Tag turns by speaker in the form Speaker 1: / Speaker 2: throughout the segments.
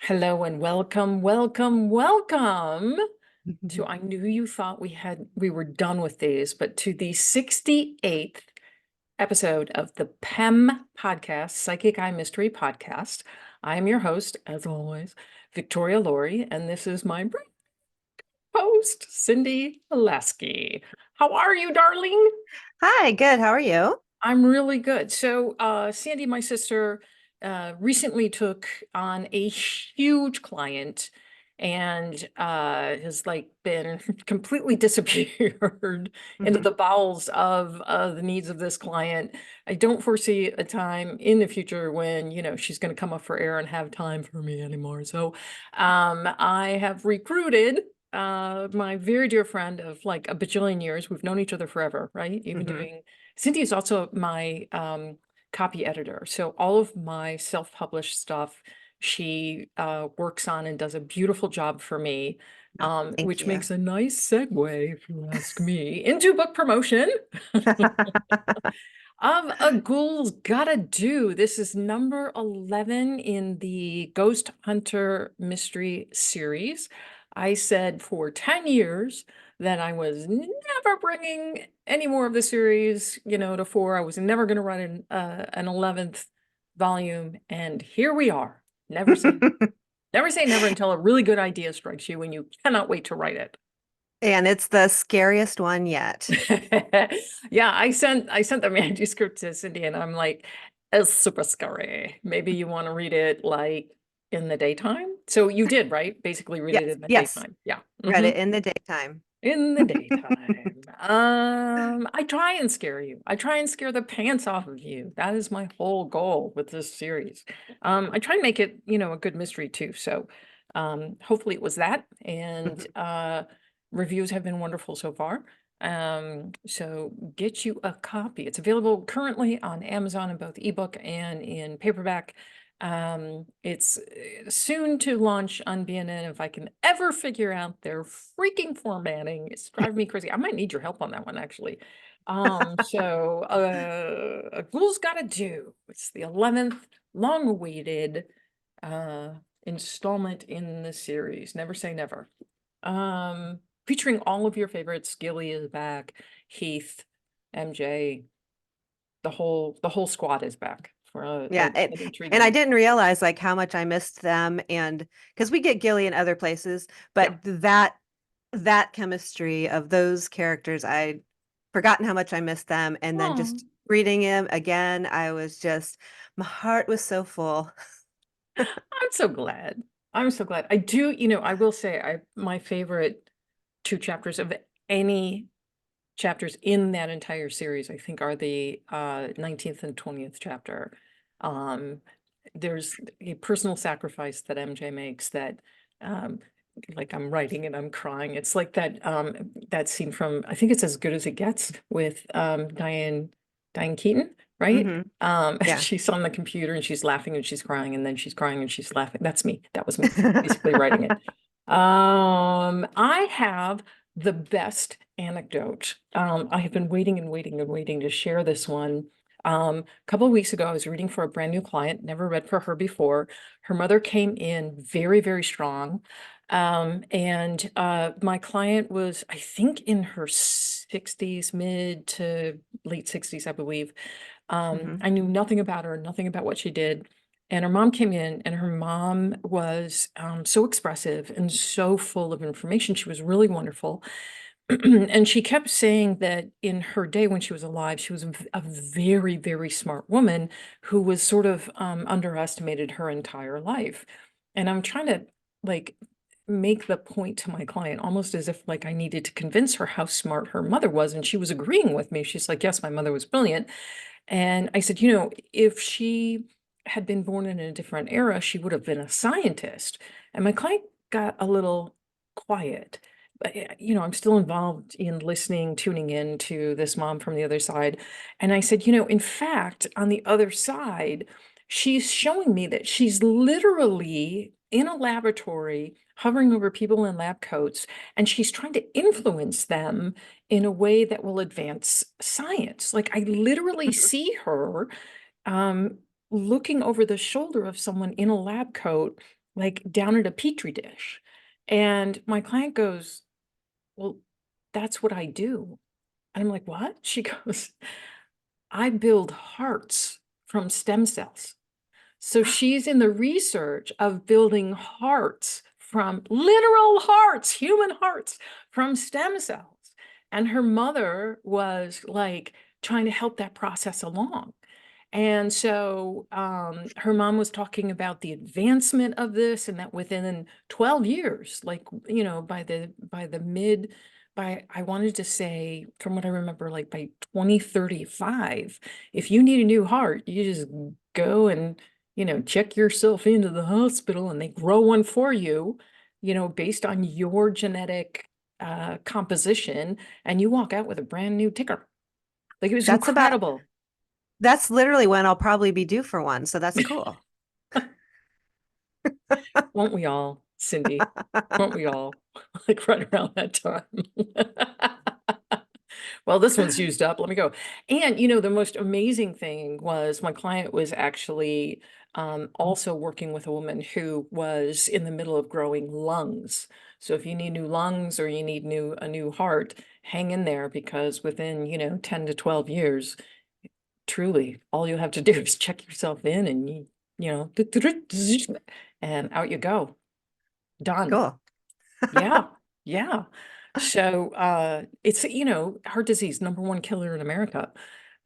Speaker 1: Hello and welcome, welcome, welcome to I knew you thought we were done with these, but to the 68th episode of the PEM podcast, Psychic Eye Mystery Podcast. I am your host, as always, Victoria Laurie, and this is my host, Cindy Elavsky. How are you, darling?
Speaker 2: Hi, good. How are you?
Speaker 1: I'm really good. So, Sandy, my sister, recently took on a huge client and has like been completely disappeared into
Speaker 2: Mhm.
Speaker 1: the bowels of the needs of this client. I don't foresee a time in the future when, she's going to come up for air and have time for me anymore. So, I have recruited my very dear friend of like a bajillion years. We've known each other forever, right? Even
Speaker 2: Mhm.
Speaker 1: doing Cynthia is also my copy editor. So all of my self-published stuff, she works on and does a beautiful job for me,
Speaker 2: Oh, thank
Speaker 1: which
Speaker 2: you.
Speaker 1: makes a nice segue, if you ask me, into book promotion. A Ghoul's Gotta Do. This is number 11 in the Ghost Hunter Mystery Series. I said for 10 years that I was never bringing any more of the series, to four. I was never going to write an 11th volume, and here we are. Never say never until a really good idea strikes you and you cannot wait to write it.
Speaker 2: And it's the scariest one yet.
Speaker 1: Yeah, I sent the manuscript to Cindy and I'm like, it's super scary. Maybe you want to read it like in the daytime. So you did, right? Basically read it
Speaker 2: Yes,
Speaker 1: in the
Speaker 2: yes.
Speaker 1: daytime. Yeah.
Speaker 2: Read it in the daytime.
Speaker 1: In the daytime. I try and scare you. I try and scare the pants off of you. That is my whole goal with this series. I try and make it, a good mystery too. So hopefully it was that. And reviews have been wonderful so far. So get you a copy. It's available currently on Amazon in both ebook and in paperback. It's soon to launch on BNN. If I can ever figure out their freaking formatting, it's driving me crazy. I might need your help on that one, actually. A Ghoul's Gotta Do. It's the 11th long-awaited uh installment in the series. Never say never. Featuring all of your favorites. Gilly is back, Heath, MJ, the whole squad is back for
Speaker 2: Yeah,
Speaker 1: an
Speaker 2: and I
Speaker 1: intriguing.
Speaker 2: didn't realize like how much I missed them, and because we get Gilly in other places,
Speaker 1: Yeah.
Speaker 2: but that chemistry of those characters, I'd forgotten how much I missed them, and then
Speaker 1: Oh,
Speaker 2: just reading him again, my heart was so full.
Speaker 1: I'm so glad. I'm so glad. I do, I will say my favorite two chapters of any chapters in that entire series, I think, are the 19th and 20th chapter. Um, there's a personal sacrifice that MJ makes that um like I'm writing and I'm crying. It's like that scene from, I think it's As Good as It Gets with Diane Keaton, right?
Speaker 2: Hmm. Yeah.
Speaker 1: She's on the computer and she's laughing and she's crying and then she's crying and she's laughing. That's me. That was me basically writing it. I have the best anecdote. I have been waiting and waiting and waiting to share this one. A couple of weeks ago, I was reading for a brand new client, never read for her before. Her mother came in very, very strong. And my client was, I think, in her 60s, mid to late 60s, I believe.
Speaker 2: Hmm.
Speaker 1: I knew nothing about her, nothing about what she did. And her mom came in, and her mom was so expressive and so full of information. She was really wonderful. And she kept saying that in her day when she was alive, she was a very, very smart woman who was sort of underestimated her entire life. And I'm trying to like make the point to my client almost as if like I needed to convince her how smart her mother was. And she was agreeing with me. She's like, yes, my mother was brilliant. And I said, if she had been born in a different era, she would have been a scientist. And my client got a little quiet. But, I'm still involved in listening, tuning in to this mom from the other side. And I said, in fact, on the other side, she's showing me that she's literally in a laboratory hovering over people in lab coats, and she's trying to influence them in a way that will advance science. Like I literally see her um, looking over the shoulder of someone in a lab coat like down at a petri dish. And my client goes, well, that's what I do. And I'm like, what? She goes, I build hearts from stem cells. So she's in the research of building hearts from literal hearts, human hearts from stem cells. And her mother was like trying to help that process along. And so her mom was talking about the advancement of this, and that within 12 years, like, you know, by I wanted to say, from what I remember, like by 2035, if you need a new heart, you just go and, you know, check yourself into the hospital and they grow one for you, you know, based on your genetic composition, and you walk out with a brand new ticker. Like, it was
Speaker 2: That's about,
Speaker 1: incredible.
Speaker 2: that's literally when I'll probably be due for one. So that's cool.
Speaker 1: Won't we all, Cindy? Won't we all? Like right around that time. Well, this one's used up. Let me go. And, you know, the most amazing thing was my client was actually also working with a woman who was in the middle of growing lungs. So if you need new lungs or you need a new heart, hang in there, because within, you know, 10 to 12 years, truly, all you have to do is check yourself in and you know, and out you go. Done.
Speaker 2: Cool.
Speaker 1: Yeah. Yeah. So it's, you know, heart disease, number one killer in America.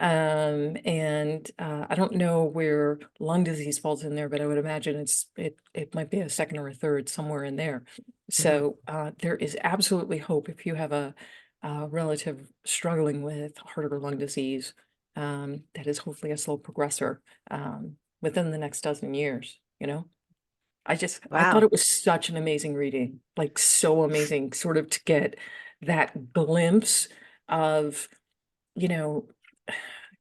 Speaker 1: And I don't know where lung disease falls in there, but I would imagine it might be a second or a third, somewhere in there.
Speaker 2: Mhm.
Speaker 1: So there is absolutely hope if you have a relative struggling with heart or lung disease, that is hopefully a slow progressor within the next dozen years, you know? I thought
Speaker 2: Wow.
Speaker 1: it was such an amazing reading, like so amazing, sort of to get that glimpse of, you know,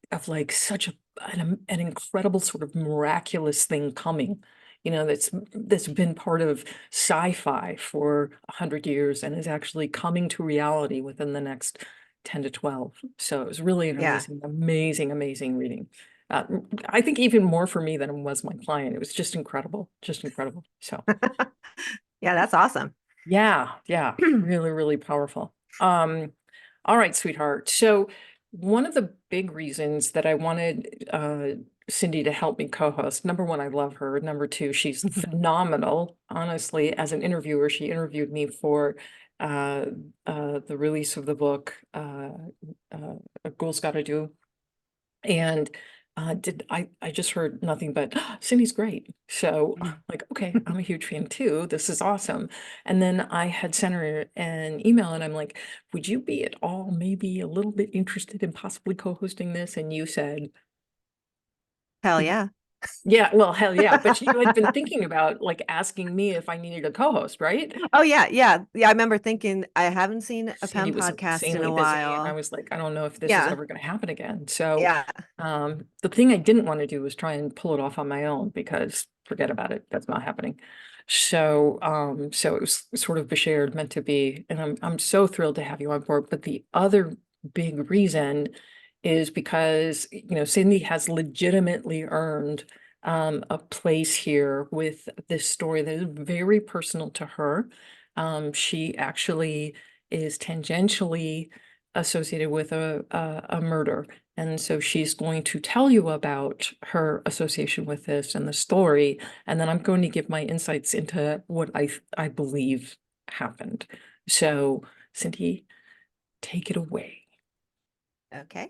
Speaker 1: of like such an incredible sort of miraculous thing coming, you know, that's been part of sci-fi for 100 years and is actually coming to reality within the next 10 to 12. So it was really an
Speaker 2: Yeah.
Speaker 1: amazing reading. Uh, I think even more for me than it was my client. It was just incredible, just incredible. So
Speaker 2: Yeah, that's awesome.
Speaker 1: yeah, really powerful. All right, sweetheart. So one of the big reasons that I wanted Cindy to help me co-host, number one, I love her. Number two, she's phenomenal. Honestly, as an interviewer, she interviewed me for uh, the release of the book, A Girl's Gotta Do. And I just heard nothing but Cindy's great. So like, okay, I'm a huge fan too. This is awesome. And then I had sent her an email and I'm like, would you be at all maybe a little bit interested in possibly co-hosting this? And you said,
Speaker 2: Hell yeah.
Speaker 1: yeah, well, hell yeah. But you had been thinking about like asking me if I needed a co-host, right?
Speaker 2: Oh yeah, yeah. Yeah, I remember thinking I haven't seen a
Speaker 1: Cindy
Speaker 2: PEM
Speaker 1: was
Speaker 2: podcast in
Speaker 1: insanely
Speaker 2: a
Speaker 1: busy, and I
Speaker 2: while.
Speaker 1: was like, I don't know if this is
Speaker 2: Yeah.
Speaker 1: ever going to happen again. So
Speaker 2: Yeah.
Speaker 1: the thing I didn't want to do was try and pull it off on my own, because forget about it. That's not happening. So so it was sort of shared, meant to be. And I'm so thrilled to have you on board. But the other big reason is because, you know, Cindy has legitimately earned a place here with this story that is very personal to her. She actually is tangentially associated with a murder. And so she's going to tell you about her association with this and the story. And then I'm going to give my insights into what I believe happened. So, Cindy, take it away.
Speaker 2: Okay.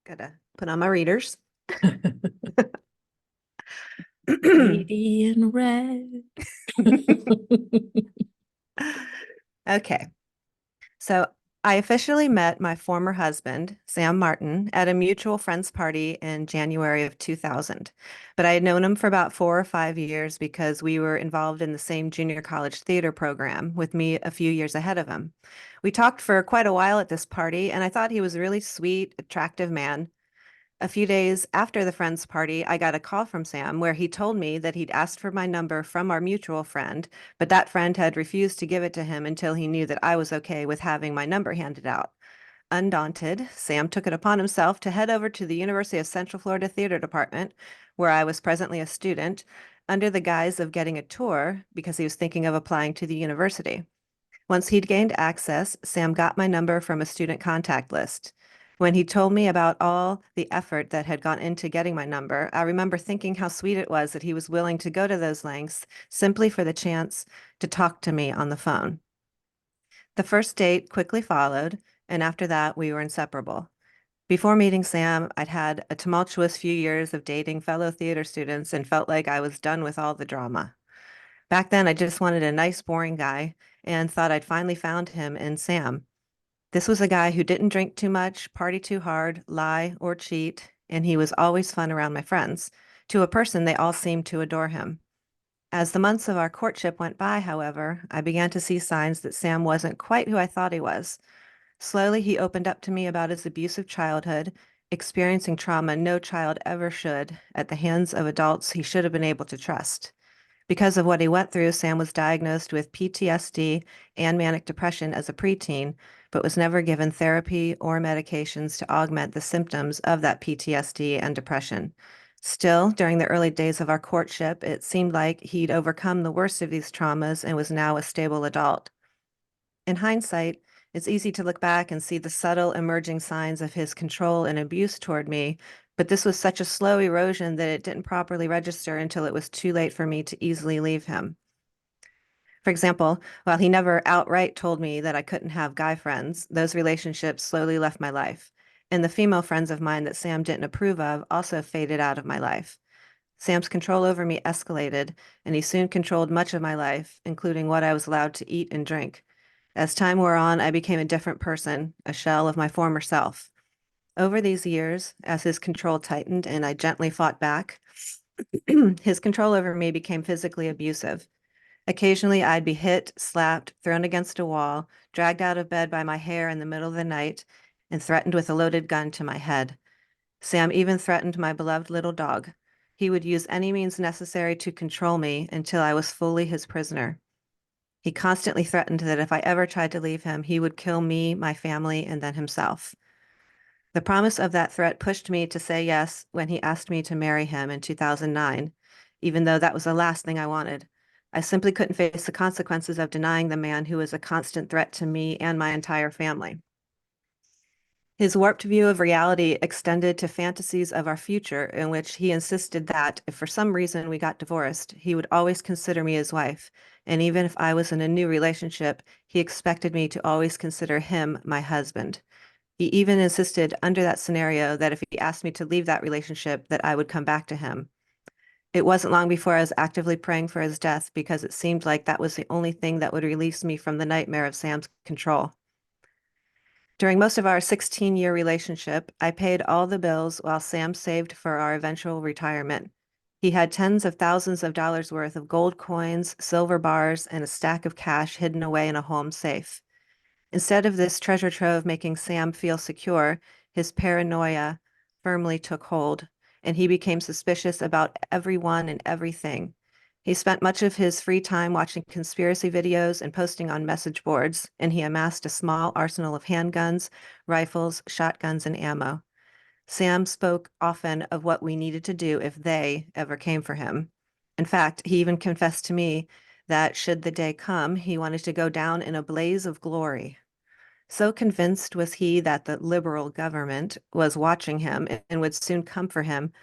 Speaker 2: Gotta put on my readers.
Speaker 1: Lady in red.
Speaker 2: Okay. So I officially met my former husband, Sam Martin, at a mutual friends party in January of 2000. But I had known him for about 4 or 5 years because we were involved in the same junior college theater program, with me a few years ahead of him. We talked for quite a while at this party, and I thought he was a really sweet, attractive man. A few days after the friend's party, I got a call from Sam where he told me that he'd asked for my number from our mutual friend, but that friend had refused to give it to him until he knew that I was okay with having my number handed out. Undaunted, Sam took it upon himself to head over to the University of Central Florida Theater Department, where I was presently a student, under the guise of getting a tour because he was thinking of applying to the university. Once he'd gained access, Sam got my number from a student contact list. When he told me about all the effort that had gone into getting my number, I remember thinking how sweet it was that he was willing to go to those lengths simply for the chance to talk to me on the phone. The first date quickly followed, and after that, we were inseparable. Before meeting Sam, I'd had a tumultuous few years of dating fellow theater students and felt like I was done with all the drama. Back then, I just wanted a nice, boring guy and thought I'd finally found him in Sam. This was a guy who didn't drink too much, party too hard, lie, or cheat, and he was always fun around my friends. To a person, they all seemed to adore him. As the months of our courtship went by, however, I began to see signs that Sam wasn't quite who I thought he was. Slowly, he opened up to me about his abusive childhood, experiencing trauma no child ever should at the hands of adults he should have been able to trust. Because of what he went through, Sam was diagnosed with PTSD and manic depression as a preteen, but was never given therapy or medications to augment the symptoms of that PTSD and depression. Still, during the early days of our courtship, it seemed like he'd overcome the worst of these traumas and was now a stable adult. In hindsight, it's easy to look back and see the subtle emerging signs of his control and abuse toward me, but this was such a slow erosion that it didn't properly register until it was too late for me to easily leave him. For example, while he never outright told me that I couldn't have guy friends, those relationships slowly left my life. And the female friends of mine that Sam didn't approve of also faded out of my life. Sam's control over me escalated, and he soon controlled much of my life, including what I was allowed to eat and drink. As time wore on, I became a different person, a shell of my former self. Over these years, as his control tightened and I gently fought back, his control over me became physically abusive. Occasionally, I'd be hit, slapped, thrown against a wall, dragged out of bed by my hair in the middle of the night, and threatened with a loaded gun to my head. Sam even threatened my beloved little dog. He would use any means necessary to control me until I was fully his prisoner. He constantly threatened that if I ever tried to leave him, he would kill me, my family, and then himself. The promise of that threat pushed me to say yes when he asked me to marry him in 2009, even though that was the last thing I wanted. I simply couldn't face the consequences of denying the man who was a constant threat to me and my entire family. His warped view of reality extended to fantasies of our future, in which he insisted that if for some reason we got divorced, he would always consider me his wife. And even if I was in a new relationship, he expected me to always consider him my husband. He even insisted under that scenario that if he asked me to leave that relationship, that I would come back to him. It wasn't long before I was actively praying for his death because it seemed like that was the only thing that would release me from the nightmare of Sam's control. During most of our 16-year relationship, I paid all the bills while Sam saved for our eventual retirement. He had tens of thousands of dollars worth of gold coins, silver bars, and a stack of cash hidden away in a home safe. Instead of this treasure trove making Sam feel secure, his paranoia firmly took hold, and he became suspicious about everyone and everything. He spent much of his free time watching conspiracy videos and posting on message boards, and he amassed a small arsenal of handguns, rifles, shotguns, and ammo. Sam spoke often of what we needed to do if they ever came for him. In fact, he even confessed to me that should the day come, he wanted to go down in a blaze of glory. So convinced was he that the liberal government was watching him and would soon come for him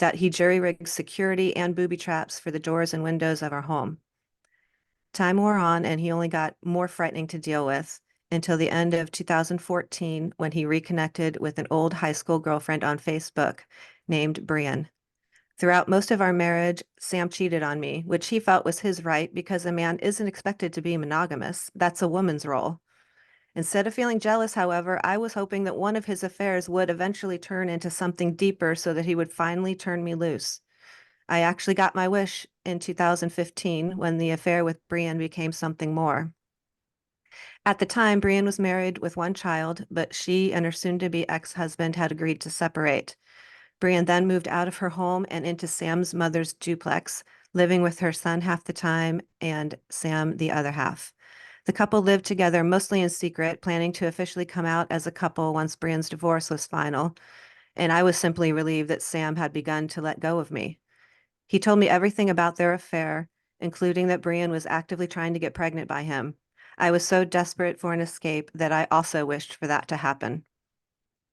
Speaker 2: that he jury-rigged security and booby traps for the doors and windows of our home. Time wore on, and he only got more frightening to deal with until the end of 2014 when he reconnected with an old high school girlfriend on Facebook named Brianne. Throughout most of our marriage, Sam cheated on me, which he felt was his right because a man isn't expected to be monogamous. That's a woman's role. Instead of feeling jealous, however, I was hoping that one of his affairs would eventually turn into something deeper so that he would finally turn me loose. I actually got my wish in 2015 when the affair with Brianne became something more. At the time, Brianne was married with one child, but she and her soon-to-be ex-husband had agreed to separate. Brianne then moved out of her home and into Sam's mother's duplex, living with her son half the time and Sam the other half. The couple lived together mostly in secret, planning to officially come out as a couple once Brianne's divorce was final, and I was simply relieved that Sam had begun to let go of me. He told me everything about their affair, including that Brianne was actively trying to get pregnant by him. I was so desperate for an escape that I also wished for that to happen.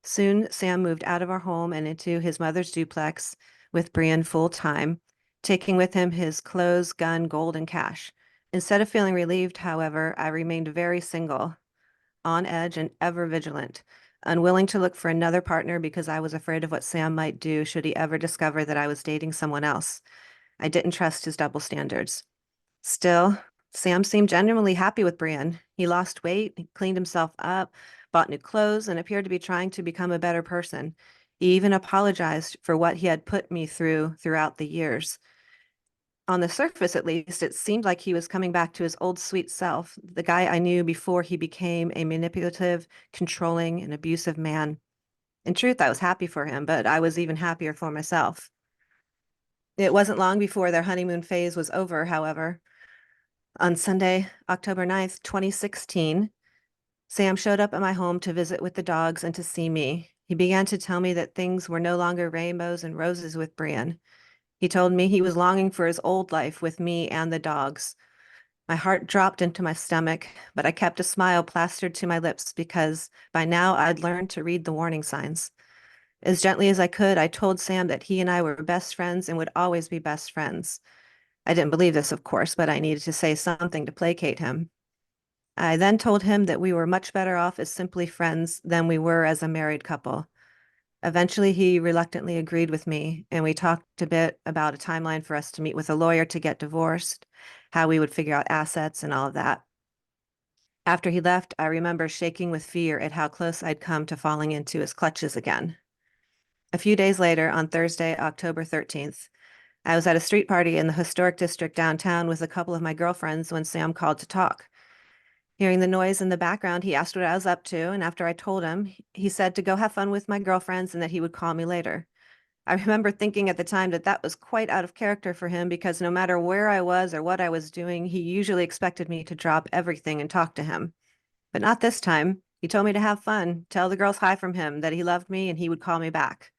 Speaker 2: Soon, Sam moved out of our home and into his mother's duplex with Brian full time, taking with him his clothes, gun, gold, and cash. Instead of feeling relieved, however, I remained very single, on edge, and ever vigilant, unwilling to look for another partner because I was afraid of what Sam might do should he ever discover that I was dating someone else. I didn't trust his double standards. Still, Sam seemed genuinely happy with Brian. He lost weight, he cleaned himself up, bought new clothes, and appeared to be trying to become a better person. He even apologized for what he had put me through throughout the years. On the surface, at least, it seemed like he was coming back to his old sweet self, the guy I knew before he became a manipulative, controlling, and abusive man. In truth, I was happy for him, but I was even happier for myself. It wasn't long before their honeymoon phase was over, however. On Sunday, October 9th, 2016, Sam showed up at my home to visit with the dogs and to see me. He began to tell me that things were no longer rainbows and roses with Brian. He told me he was longing for his old life with me and the dogs. My heart dropped into my stomach, but I kept a smile plastered to my lips because by now I'd learned to read the warning signs. As gently as I could, I told Sam that he and I were best friends and would always be best friends. I didn't believe this, of course, but I needed to say something to placate him. I then told him that we were much better off as simply friends than we were as a married couple. Eventually, he reluctantly agreed with me, and we talked a bit about a timeline for us to meet with a lawyer to get divorced, how we would figure out assets, and all of that. After he left, I remember shaking with fear at how close I'd come to falling into his clutches again. A few days later, on Thursday, October 13th, I was at a street party in the historic district downtown with a couple of my girlfriends when Sam called to talk. Hearing the noise in the background, he asked what I was up to, and after I told him, he said to go have fun with my girlfriends and that he would call me later. I remember thinking at the time that that was quite out of character for him because no matter where I was or what I was doing, he usually expected me to drop everything and talk to him. But not this time. He told me to have fun, tell the girls hi from him, that he loved me and he would call me back.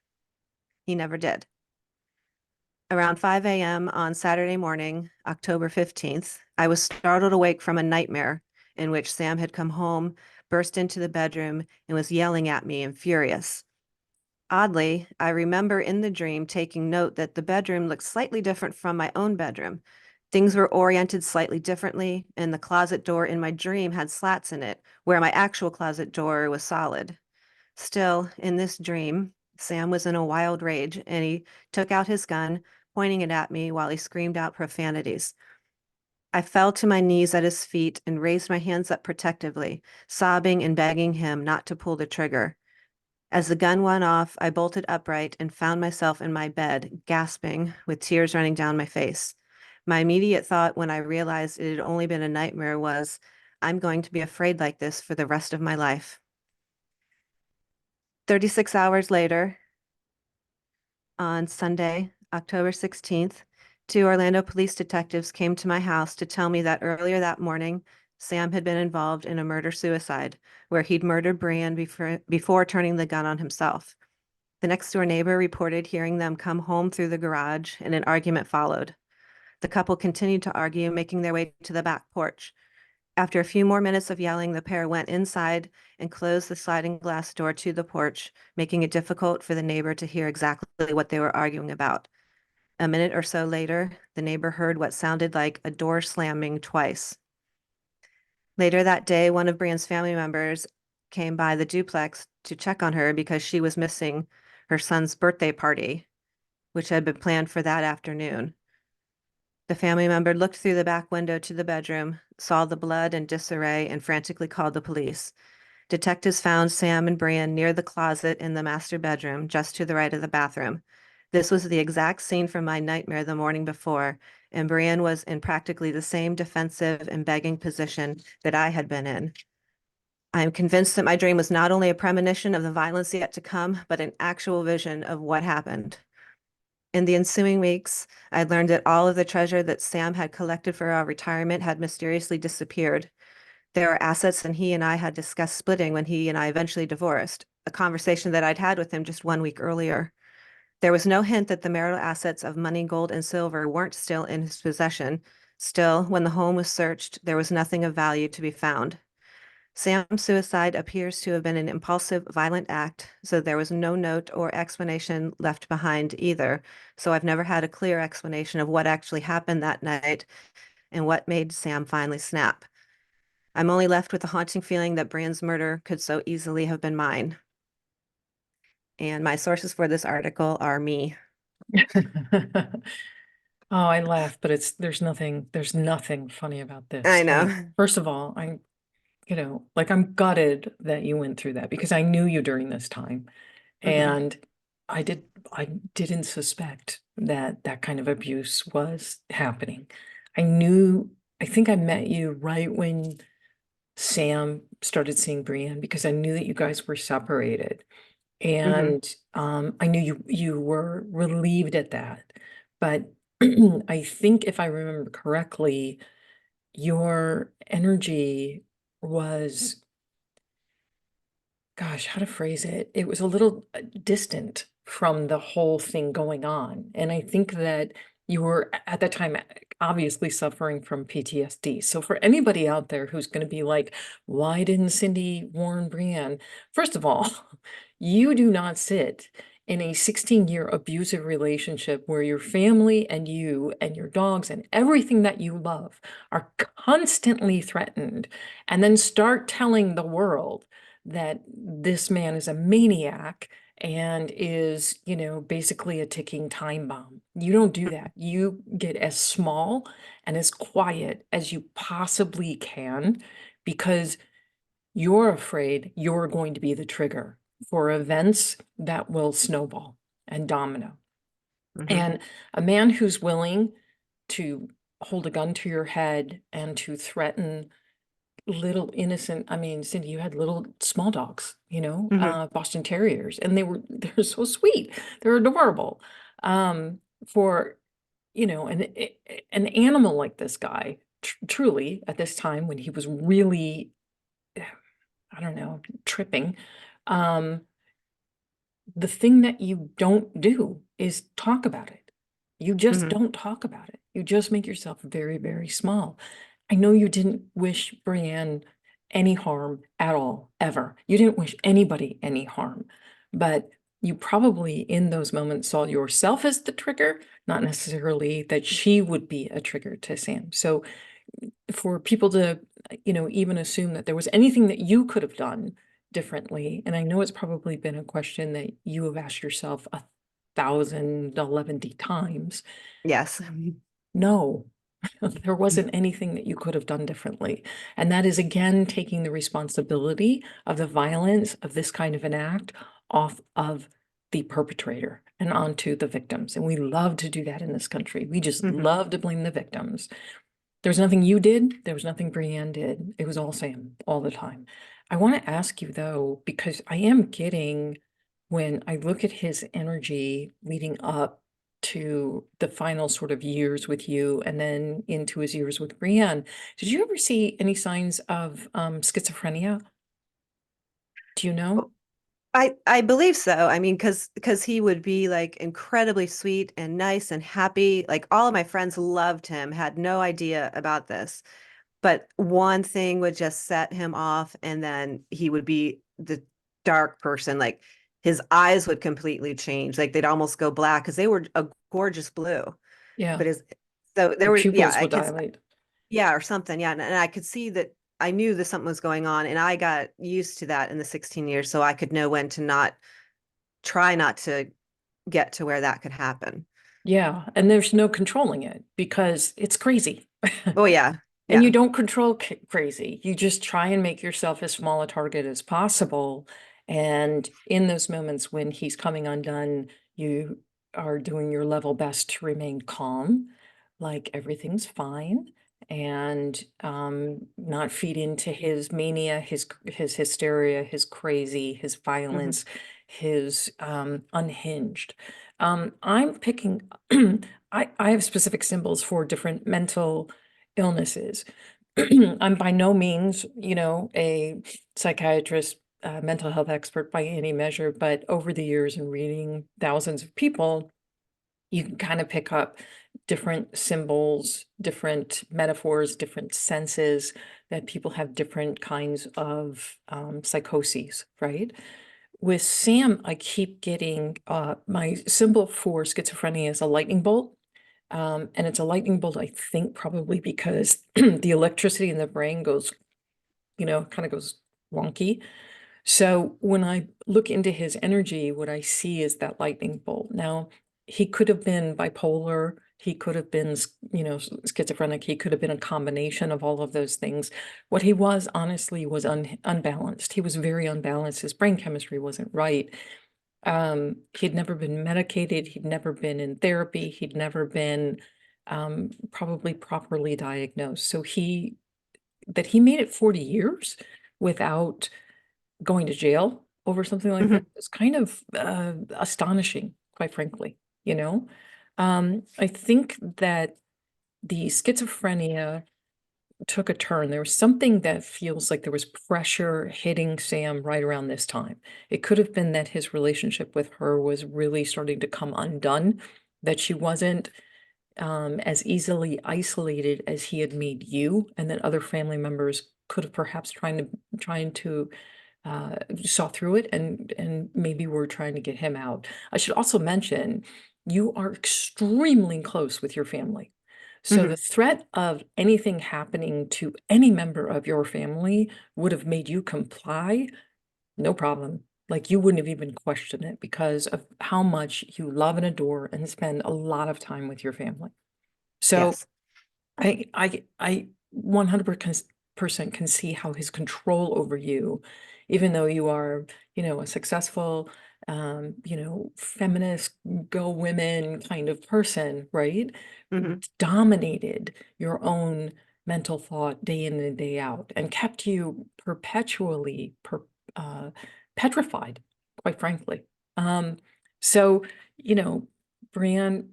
Speaker 2: He never did. Around 5 a.m. on Saturday morning, October 15th, I was startled awake from a nightmare in which Sam had come home, burst into the bedroom, and was yelling at me and furious. Oddly, I remember in the dream taking note that the bedroom looked slightly different from my own bedroom. Things were oriented slightly differently, and the closet door in my dream had slats in it, where my actual closet door was solid. Still, in this dream, Sam was in a wild rage, and he took out his gun, pointing it at me while he screamed out profanities. I fell to my knees at his feet and raised my hands up protectively, sobbing and begging him not to pull the trigger. As the gun went off, I bolted upright and found myself in my bed, gasping, with tears running down my face. My immediate thought when I realized it had only been a nightmare was, I'm going to be afraid like this for the rest of my life. 36 hours later, on Sunday, October 16th, two Orlando police detectives came to my house to tell me that earlier that morning, Sam had been involved in a murder-suicide, where he'd murdered Brianne before turning the gun on himself. The next door neighbor reported hearing them come home through the garage, and an argument followed. The couple continued to argue, making their way to the back porch. After a few more minutes of yelling, the pair went inside and closed the sliding glass door to the porch, making it difficult for the neighbor to hear exactly what they were arguing about. A minute or so later, the neighbor heard what sounded like a door slamming twice. Later that day, one of Brianne's family members came by the duplex to check on her because she was missing her son's birthday party, which had been planned for that afternoon. The family member looked through the back window to the bedroom, saw the blood and disarray, and frantically called the police. Detectives found Sam and Brian near the closet in the master bedroom, just to the right of the bathroom. This was the exact scene from my nightmare the morning before, and Brian was in practically the same defensive and begging position that I had been in. I am convinced that my dream was not only a premonition of the violence yet to come, but an actual vision of what happened. In the ensuing weeks, I learned that all of the treasure that Sam had collected for our retirement had mysteriously disappeared. There were assets and he and I had discussed splitting when he and I eventually divorced, a conversation that I'd had with him just 1 week earlier. There was no hint that the marital assets of money, gold, and silver weren't still in his possession. Still, when the home was searched, there was nothing of value to be found. Sam's suicide appears to have been an impulsive, violent act, so there was no note or explanation left behind either. So I've never had a clear explanation of what actually happened that night and what made Sam finally snap. I'm only left with the haunting feeling that Brianne's murder could so easily have been mine. And my sources for this article are me.
Speaker 1: Oh, I laugh, but there's nothing funny about
Speaker 2: I
Speaker 1: this.
Speaker 2: know.
Speaker 1: First of all, like I'm gutted that you went through that because I knew you during this time.
Speaker 2: Hmm.
Speaker 1: And I didn't suspect that that kind of abuse was happening. I knew, I think I met you right when Sam started seeing Brienne because I knew that you guys were separated.
Speaker 2: Hmm.
Speaker 1: And I knew you were relieved at that. But I think if I remember correctly, your energy was, gosh, how to phrase it? It was a little distant from the whole thing going on. And I think that you were at that time obviously suffering from PTSD. So for anybody out there who's going to be like, why didn't Cindy warn Brienne? First of all, you do not sit in a 16-year abusive relationship where your family and you and your dogs and everything that you love are constantly threatened, and then start telling the world that this man is a maniac and is, basically a ticking time bomb. You don't do that. You get as small and as quiet as you possibly can because you're afraid you're going to be the trigger for events that will snowball and domino.
Speaker 2: Hmm.
Speaker 1: And a man who's willing to hold a gun to your head and to threaten little innocent, I mean, Cindy, you had little small dogs,
Speaker 2: Hmm.
Speaker 1: Boston Terriers, and they're so sweet. They're adorable. For, an animal like this guy, truly at this time when he was really, I don't know, tripping, um, the thing that you don't do is talk about it. You just
Speaker 2: Hmm.
Speaker 1: don't talk about it. You just make yourself very, very small. I know you didn't wish Brienne any harm at all, ever. You didn't wish anybody any harm, but you probably in those moments saw yourself as the trigger, not necessarily that she would be a trigger to Sam. So for people to, even assume that there was anything that you could have done differently, and I know it's probably been a question that you have asked yourself 1,011 times.
Speaker 2: Yes.
Speaker 1: No, there wasn't anything that you could have done differently. And that is again taking the responsibility of the violence of this kind of an act off of the perpetrator and onto the victims. And we love to do that in this country. We just
Speaker 2: Hmm.
Speaker 1: love to blame the victims. There was nothing you did. There was nothing Brienne did. It was all Sam all the time. I want to ask you though, because I am getting, when I look at his energy leading up to the final sort of years with you and then into his years with Brienne, did you ever see any signs of schizophrenia? Do you know?
Speaker 2: I believe so. I mean, because he would be like incredibly sweet and nice and happy. Like all of my friends loved him, had no idea about this. But one thing would just set him off, and then he would be the dark person. Like his eyes would completely change. Like they'd almost go black because they were a gorgeous blue.
Speaker 1: Yeah,
Speaker 2: But so there
Speaker 1: the
Speaker 2: were, yeah,
Speaker 1: pupils would dilate.
Speaker 2: yeah, or something. Yeah. And I could see that I knew that something was going on, and I got used to that in the 16 years. So I could know when to not try not to get to where that could happen.
Speaker 1: Yeah, and there's no controlling it because it's crazy.
Speaker 2: Oh, yeah.
Speaker 1: And you
Speaker 2: Yeah.
Speaker 1: don't control crazy. You just try and make yourself as small a target as possible. And in those moments when he's coming undone, you are doing your level best to remain calm, like everything's fine, and not feed into his mania, his hysteria, his crazy, his
Speaker 2: Hmm.
Speaker 1: violence, his unhinged. I'm picking, I have specific symbols for different mental illnesses. I'm by no means, a psychiatrist, a mental health expert by any measure, but over the years and reading thousands of people, you can kind of pick up different symbols, different metaphors, different senses that people have different kinds of psychoses, right? With Sam, I keep getting my symbol for schizophrenia is a lightning bolt. And it's a lightning bolt, I think, probably because the electricity in the brain goes, kind of goes wonky. So when I look into his energy, what I see is that lightning bolt. Now, he could have been bipolar. He could have been, schizophrenic. He could have been a combination of all of those things. What he was, honestly, was unbalanced. He was very unbalanced. His brain chemistry wasn't right. He'd never been medicated. He'd never been in therapy. He'd never been probably properly diagnosed. So that he made it 40 years without going to jail over something like
Speaker 2: Mhm.
Speaker 1: that is kind of astonishing, quite frankly, you know? I think that the schizophrenia took a turn. There was something that feels like there was pressure hitting Sam right around this time. It could have been that his relationship with her was really starting to come undone, that she wasn't as easily isolated as he had made you, and that other family members could have perhaps trying to saw through it and maybe were trying to get him out. I should also mention you are extremely close with your family. So
Speaker 2: Mhm.
Speaker 1: the threat of anything happening to any member of your family would have made you comply, no problem. Like you wouldn't have even questioned it because of how much you love and adore and spend a lot of time with your family. So
Speaker 2: Yes.
Speaker 1: I 100% can see how his control over you, even though you are, a successful, feminist, go women kind of person, right?
Speaker 2: Mhm.
Speaker 1: Dominated your own mental thought day in and day out and kept you perpetually uh, petrified, quite frankly. Um, so, you know, Brianne,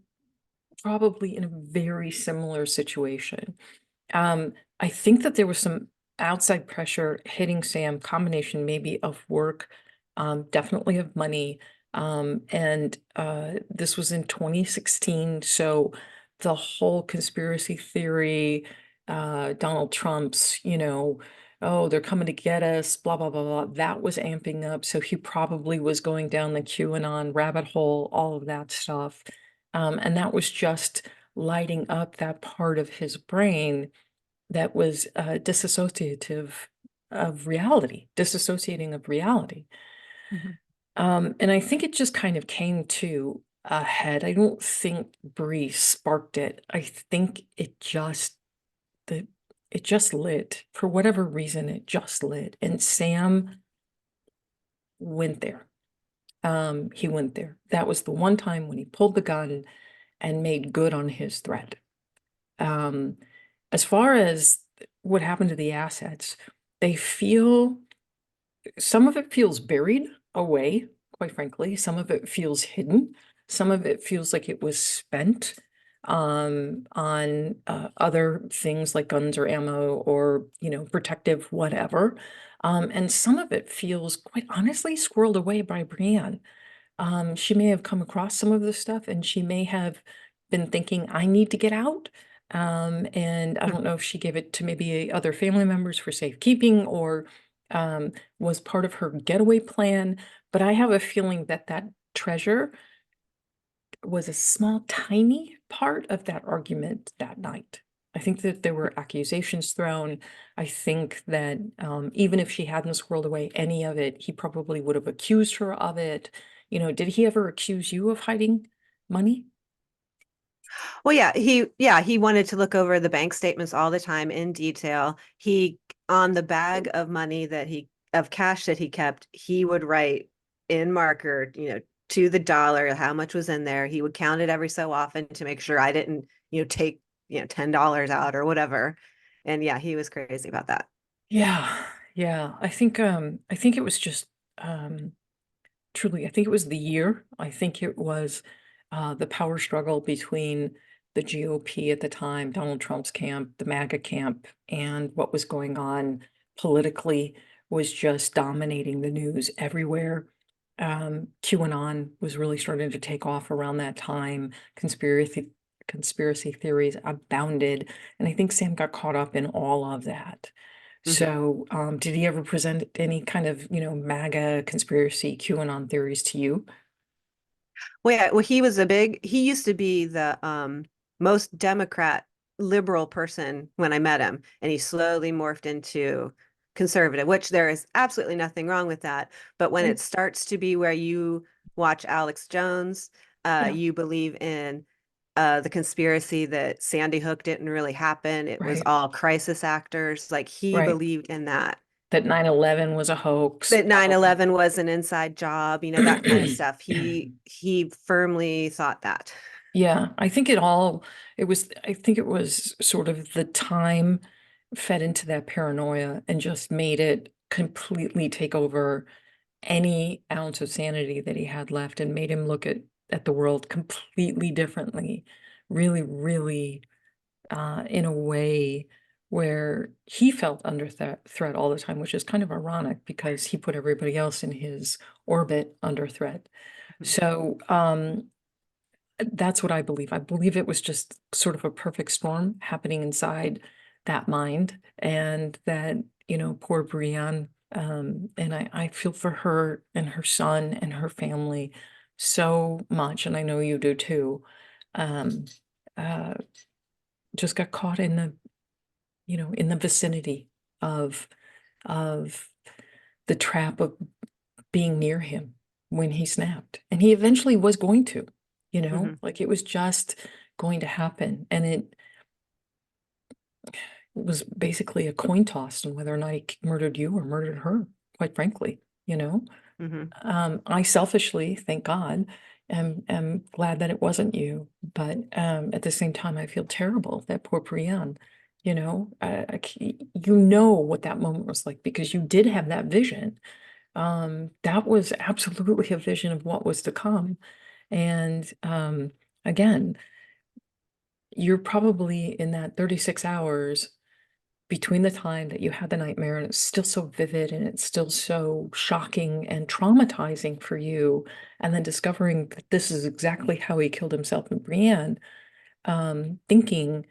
Speaker 1: probably in a very similar situation. Um, I think that there was some outside pressure hitting Sam, combination maybe of work, definitely of money. And this was in 2016. So the whole conspiracy theory, Donald Trump's, oh, they're coming to get us, blah, blah, blah, blah. That was amping up. So he probably was going down the QAnon rabbit hole, all of that stuff. And that was just lighting up that part of his brain that was disassociative of reality, disassociating of reality.
Speaker 2: Mhm.
Speaker 1: And I think it just kind of came to a head. I don't think Bree sparked it. I think the it just lit. For whatever reason, it just lit. And Sam went there. He went there. That was the one time when he pulled the gun and made good on his threat. Um, as far as what happened to the assets, they feel some of it feels buried away, quite frankly. Some of it feels hidden. Some of it feels like it was spent on other things like guns or ammo or, protective whatever. And some of it feels quite honestly squirreled away by Brienne. She may have come across some of this stuff and she may have been thinking, I need to get out. And I don't know if she gave it to maybe other family members for safekeeping or um, was part of her getaway plan. But I have a feeling that that treasure was a small, tiny part of that argument that night. I think that there were accusations thrown. I think that even if she hadn't squirreled away any of it, he probably would have accused her of it. Did he ever accuse you of hiding money?
Speaker 2: Well, he wanted to look over the bank statements all the time in detail. He on the bag of money that he of cash that he kept, he would write in marker, to the dollar how much was in there. He would count it every so often to make sure I didn't, take, $10 out or whatever. And yeah, he was crazy about that.
Speaker 1: Yeah, yeah. I think it was just um truly, I think it was the year. I think it was the power struggle between the GOP at the time, Donald Trump's camp, the MAGA camp, and what was going on politically was just dominating the news everywhere. QAnon was really starting to take off around that time. Conspiracy theories abounded, and I think Sam got caught up in all of that.
Speaker 2: Mhm.
Speaker 1: So, did he ever present any kind of, MAGA conspiracy QAnon theories to you?
Speaker 2: Well, yeah, well, he used to be the most Democrat liberal person when I met him, and he slowly morphed into conservative, which there is absolutely nothing wrong with that. But when
Speaker 1: Right.
Speaker 2: it starts to be where you watch Alex Jones,
Speaker 1: Yeah,
Speaker 2: you believe in the conspiracy that Sandy Hook didn't really happen. It was
Speaker 1: right,
Speaker 2: all crisis actors. Like he
Speaker 1: right.
Speaker 2: believed in that.
Speaker 1: That 9/11 was a hoax.
Speaker 2: That 9/11 was an inside job, that kind of stuff. He firmly thought that.
Speaker 1: Yeah, I think it was sort of the time fed into that paranoia and just made it completely take over any ounce of sanity that he had left and made him look at the world completely differently. Really, really, in a way where he felt under threat all the time, which is kind of ironic because he put everybody else in his orbit under threat.
Speaker 2: Mhm.
Speaker 1: So, that's what I believe. I believe it was just sort of a perfect storm happening inside that mind, and that, poor Brianne, and I feel for her and her son and her family so much, and I know you do too. Um, uh, just got caught in the vicinity of of the trap of being near him when he snapped. And he eventually was going to,
Speaker 2: Mhm.
Speaker 1: like it was just going to happen. And it was basically a coin toss on whether or not he murdered you or murdered her, quite frankly, you know.
Speaker 2: Mhm.
Speaker 1: I selfishly, thank God, am glad that it wasn't you. But at the same time, I feel terrible that poor Brianne, you know what that moment was like because you did have that vision. That was absolutely a vision of what was to come. And again, you're probably in that 36 hours between the time that you had the nightmare and it's still so vivid and it's still so shocking and traumatizing for you, and then discovering that this is exactly how he killed himself and Brienne, thinking,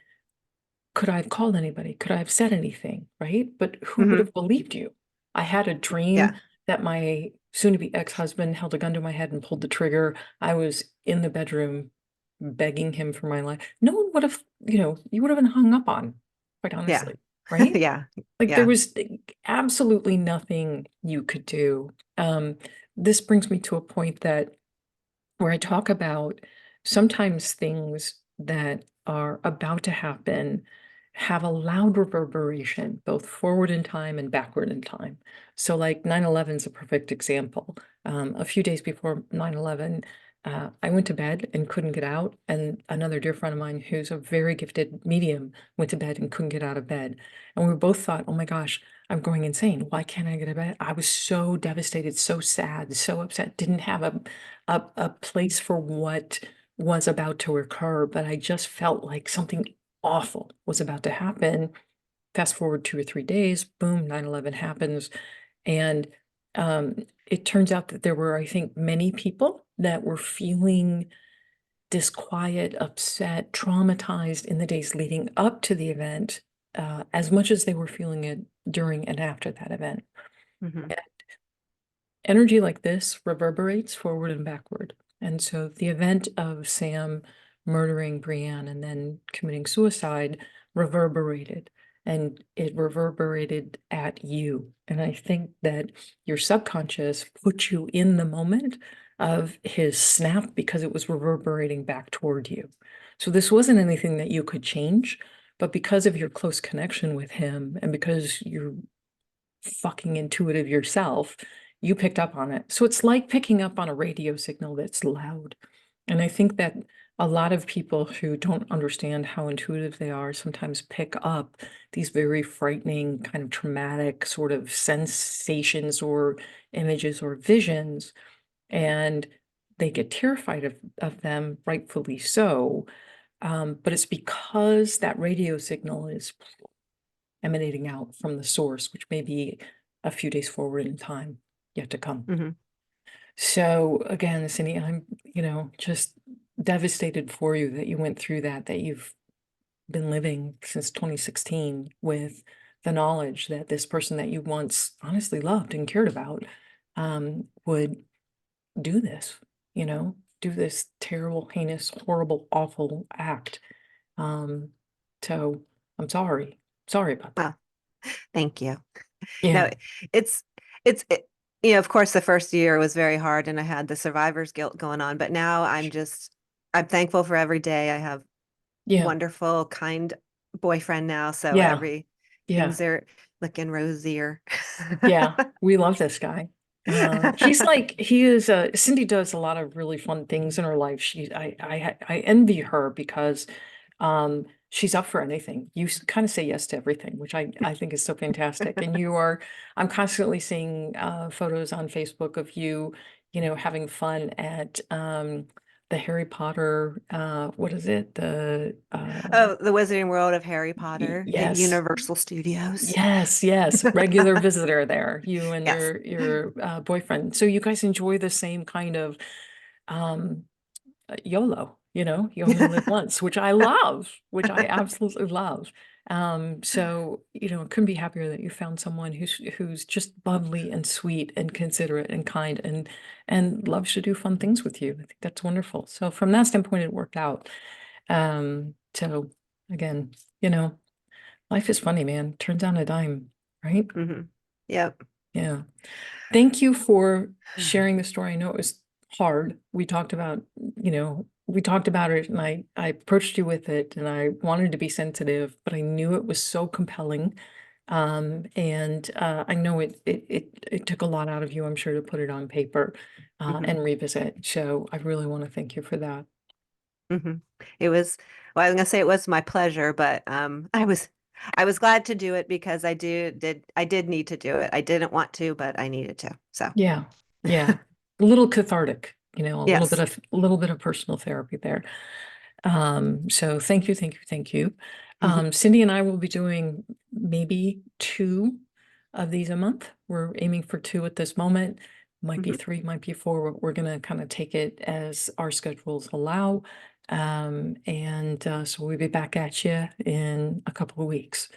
Speaker 1: could I have called anybody? Could I have said anything? Right? But who would
Speaker 2: Mhm.
Speaker 1: have believed you? I had a dream
Speaker 2: Yeah.
Speaker 1: that my soon-to-be ex-husband held a gun to my head and pulled the trigger. I was in the bedroom begging him for my life. No one would have, you would have been hung up on, quite
Speaker 2: Yeah.
Speaker 1: honestly, right?
Speaker 2: Yeah.
Speaker 1: Like there
Speaker 2: Yeah.
Speaker 1: was absolutely nothing you could do. This brings me to a point that where I talk about sometimes things that are about to happen have a loud reverberation, both forward in time and backward in time. So, like 9/11 is a perfect example. A few days before 9/11, I went to bed and couldn't get out. And another dear friend of mine, who's a very gifted medium, went to bed and couldn't get out of bed. And we both thought, oh my gosh, I'm going insane. Why can't I get out of bed? I was so devastated, so sad, so upset, didn't have a place for what was about to occur, but I just felt like something awful was about to happen. Fast forward 2 or 3 days, boom, 9/11 happens. And it turns out that there were, I think, many people that were feeling disquiet, upset, traumatized in the days leading up to the event, as much as they were feeling it during and after that event.
Speaker 2: Mhm.
Speaker 1: Energy like this reverberates forward and backward. And so the event of Sam murdering Brianne and then committing suicide reverberated, and it reverberated at you. And I think that your subconscious put you in the moment of his snap because it was reverberating back toward you. So this wasn't anything that you could change, but because of your close connection with him and because you're fucking intuitive yourself, you picked up on it. So it's like picking up on a radio signal that's loud. And I think that a lot of people who don't understand how intuitive they are sometimes pick up these very frightening, kind of traumatic sort of sensations or images or visions, and they get terrified of them, rightfully so. But it's because that radio signal is emanating out from the source, which may be a few days forward in time yet to come.
Speaker 2: Mhm.
Speaker 1: So again, Cindy, I'm, just devastated for you that you went through that, that you've been living since 2016 with the knowledge that this person that you once honestly loved and cared about would do this, do this terrible, heinous, horrible, awful act. Um, so I'm sorry. Sorry about that.
Speaker 2: Well, thank you.
Speaker 1: Yeah.
Speaker 2: No, it's it, of course the first year was very hard and I had the survivor's guilt going on, but now I'm thankful for every day. I have
Speaker 1: Yeah.
Speaker 2: wonderful, kind boyfriend now, so
Speaker 1: Yeah.
Speaker 2: every
Speaker 1: Yeah.
Speaker 2: things are looking rosier.
Speaker 1: Yeah. We love this guy. He's like, he is, Cindy does a lot of really fun things in her life. I envy her because, she's up for anything. You kind of say yes to everything, which I think is so fantastic. And I'm constantly seeing, photos on Facebook of you, having fun at, the Harry Potter, what is it?
Speaker 2: Oh, the Wizarding World of Harry Potter at
Speaker 1: Yes.
Speaker 2: Universal Studios.
Speaker 1: Yes, yes, regular visitor there, you and
Speaker 2: Yes.
Speaker 1: your boyfriend. So you guys enjoy the same kind of um YOLO, you only live once, which I love, which I absolutely love. So, couldn't be happier that you found someone who's just bubbly and sweet and considerate and kind and loves to do fun things with you. I think that's wonderful. So from that standpoint, it worked out. So again, life is funny, man. Turns on a dime, right?
Speaker 2: Yep.
Speaker 1: Yeah. Thank you for sharing the story. I know it was hard. We talked about it and I approached you with it and I wanted to be sensitive, but I knew it was so compelling. And I know it took a lot out of you, I'm sure, to put it on paper
Speaker 2: Mhm.
Speaker 1: and revisit. So I really want to thank you for that.
Speaker 2: Mhm. It was, well, I was gonna say it was my pleasure, but I was glad to do it because I did need to do it. I didn't want to, but I needed to. So
Speaker 1: Yeah. Yeah. A little cathartic,
Speaker 2: yes.
Speaker 1: a little bit of personal therapy there. So thank you, thank you, thank you.
Speaker 2: Mhm.
Speaker 1: Cindy and I will be doing maybe two of these a month. We're aiming for two at this moment. Might be
Speaker 2: Mhm.
Speaker 1: three, might be four. We're gonna kind of take it as our schedules allow. And so we'll be back at you in a couple of weeks.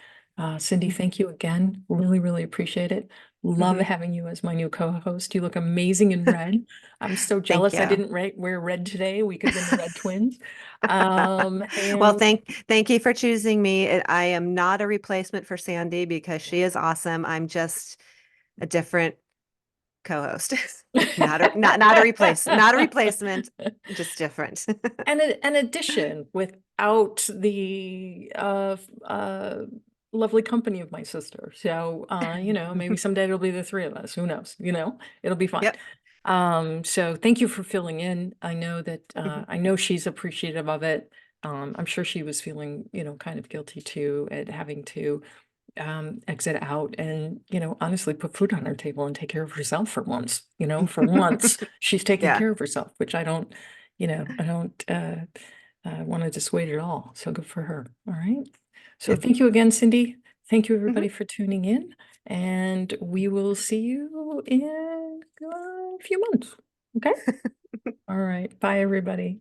Speaker 1: Cindy,
Speaker 2: Mhm.
Speaker 1: thank you again. Really, really appreciate it. Love
Speaker 2: Mhm.
Speaker 1: having you as my new co-host. You look amazing in red. I'm so
Speaker 2: Thank
Speaker 1: jealous I
Speaker 2: you.
Speaker 1: didn't wear red today. We could have been the red twins.
Speaker 2: Well,
Speaker 1: And
Speaker 2: thank you for choosing me. I am not a replacement for Sandy because she is awesome. I'm just a different co-host. Not a replacement, just different.
Speaker 1: and an addition without the lovely company of my sister. So maybe someday it'll be the three of us. Who knows? It'll be fun.
Speaker 2: Yep.
Speaker 1: So thank you for filling in. I know that
Speaker 2: Mhm.
Speaker 1: I know she's appreciative of it. I'm sure she was feeling, kind of guilty too at having to exit out and, honestly put food on her table and take care of herself for once, for once she's taking
Speaker 2: Yeah.
Speaker 1: care of herself, which I don't want to dissuade at all. So good for her. All right. So
Speaker 2: Good.
Speaker 1: thank you again, Cindy. Thank you everybody
Speaker 2: Mhm.
Speaker 1: for tuning in and we will see you in a few months. Okay. All right. Bye everybody.